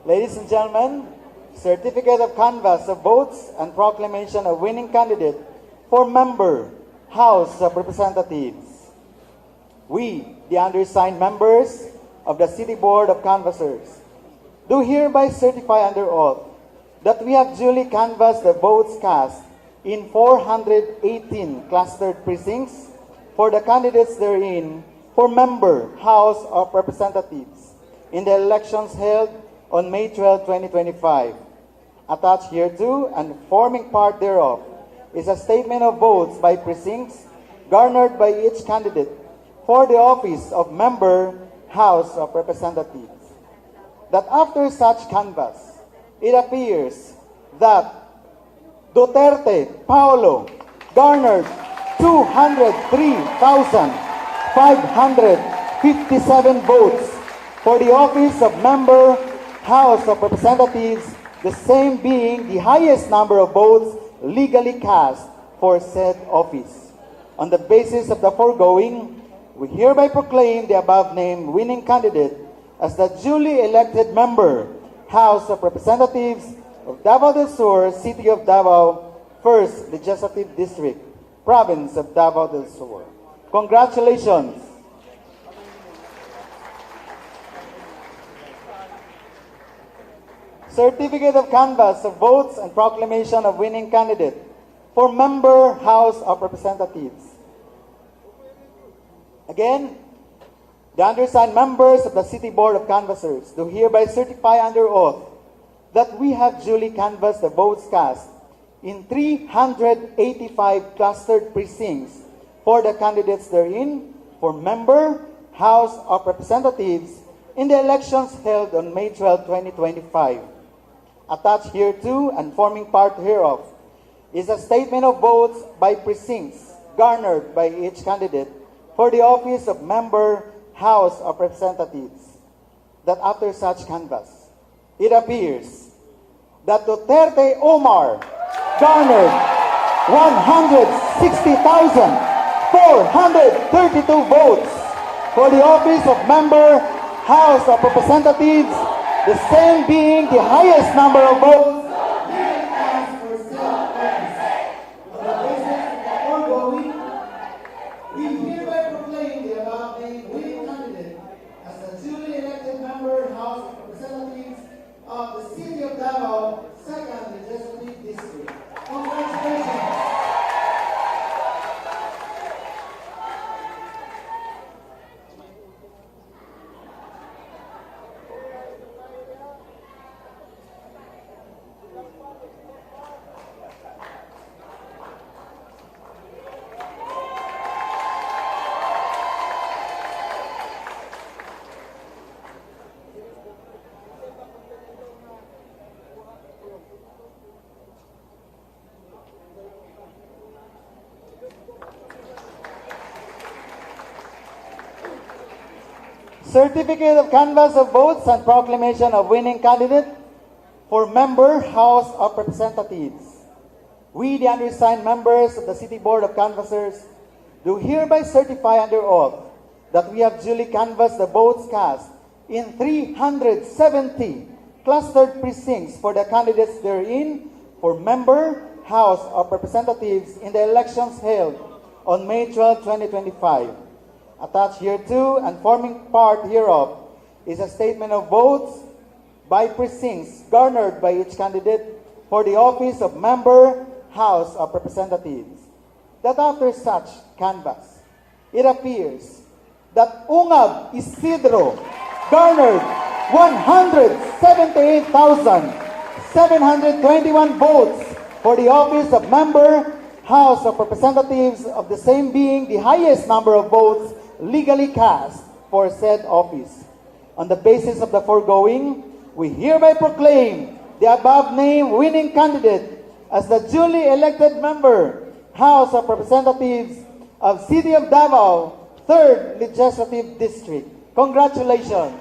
Ladies and gentlemen, certificate of canvass of votes and proclamation of winning candidate for member, House of Representatives. We, the undersigned members of the City Board of Canvassers, do hereby certify under oath that we have duly canvassed the votes cast in 418 clustered precincts for the candidates therein for member, House of Representatives in the elections held on May 12, 2025. Attached hereto and forming part thereof is a statement of votes by precincts garnered by each candidate for the office of member, House of Representatives. That after such canvass, it appears that Duterte Paulo garnered 203,557 votes for the office of member, House of Representatives, the same being the highest number of votes legally cast for said office. On the basis of the foregoing, we hereby proclaim the above-named winning candidate as the duly elected member, House of Representatives of Davao del Sur, City of Davao, 1st Legislative District, Province of Davao del Sur. Congratulations! Certificate of canvass of votes and proclamation of winning candidate for member, House of Representatives. Again, the undersigned members of the City Board of Canvassers do hereby certify under oath that we have duly canvassed the votes cast in 385 clustered precincts for the candidates therein for member, House of Representatives in the elections held on May 12, 2025. Attached hereto and forming part hereof is a statement of votes by precincts garnered by each candidate for the office of member, House of Representatives. That after such canvass, it appears that Duterte Omar garnered 160,432 votes for the office of member, House of Representatives, the same being the highest number of votes. We hereby proclaim the above-named winning candidate as the duly elected member, House of Representatives of the City of Davao, 2nd Legislative District. Congratulations! Certificate of canvass of votes and proclamation of winning candidate for member, House of Representatives. We, the undersigned members of the City Board of Canvassers, do hereby certify under oath that we have duly canvassed the votes cast in 370 clustered precincts for the candidates therein for member, House of Representatives in the elections held on May 12, 2025. Attached hereto and forming part hereof is a statement of votes by precincts garnered by each candidate for the office of member, House of Representatives. That after such canvass, it appears that Ungab Isidro garnered 178,721 votes for the office of member, House of Representatives, of the same being the highest number of votes legally cast for said office. On the basis of the foregoing, we hereby proclaim the above-named winning candidate as the duly elected member, House of Representatives of City of Davao, 3rd Legislative District. Congratulations!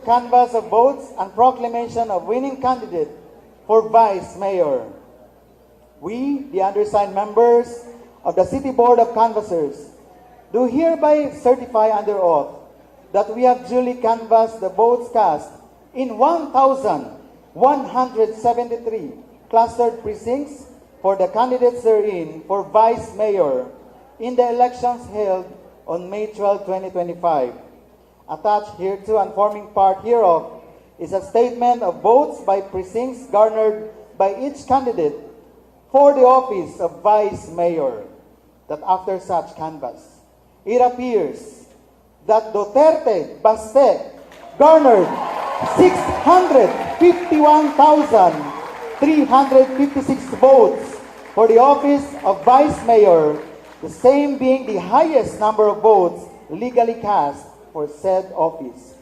canvass of votes and proclamation of winning candidate for Vice Mayor. We, the undersigned members of the City Board of Canvassers, do hereby certify under oath that we have duly canvassed the votes cast in 1,173 clustered precincts for the candidates therein for Vice Mayor in the elections held on May 12, 2025. Attached hereto and forming part hereof is a statement of votes by precincts garnered by each candidate for the office of Vice Mayor, that after such canvass, it appears that Duterte Baste garnered 651,356 votes for the office of Vice Mayor, the same being the highest number of votes legally cast for said office.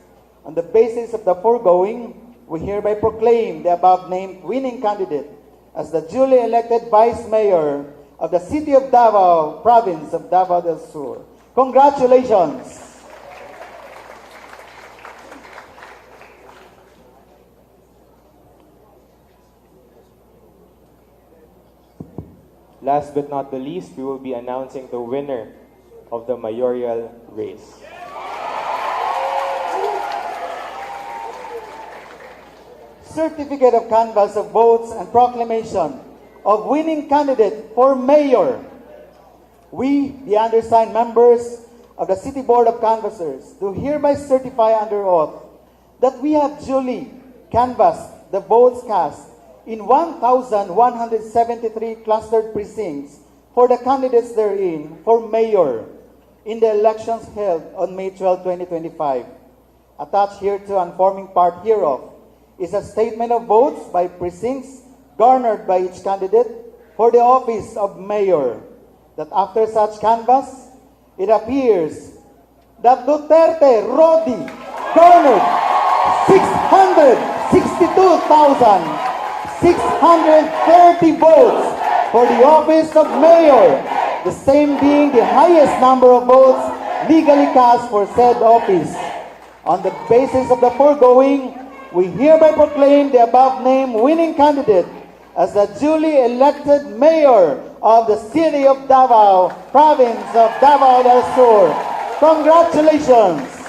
On the basis of the foregoing, we hereby proclaim the above-named winning candidate as the duly elected Vice Mayor of the City of Davao, Province of Davao del Sur. Congratulations! Last but not the least, we will be announcing the winner of the mayoral race. Certificate of canvass of votes and proclamation of winning candidate for mayor. We, the undersigned members of the City Board of Canvassers, do hereby certify under oath that we have duly canvassed the votes cast in 1,173 clustered precincts for the candidates therein for mayor in the elections held on May 12, 2025. Attached hereto and forming part hereof is a statement of votes by precincts garnered by each candidate for the office of mayor, that after such canvass, it appears that Duterte Rodi garnered 662,630 votes for the office of mayor, the same being the highest number of votes legally cast for said office. On the basis of the foregoing, we hereby proclaim the above-named winning candidate as the duly elected mayor of the City of Davao, Province of Davao del Sur. Congratulations!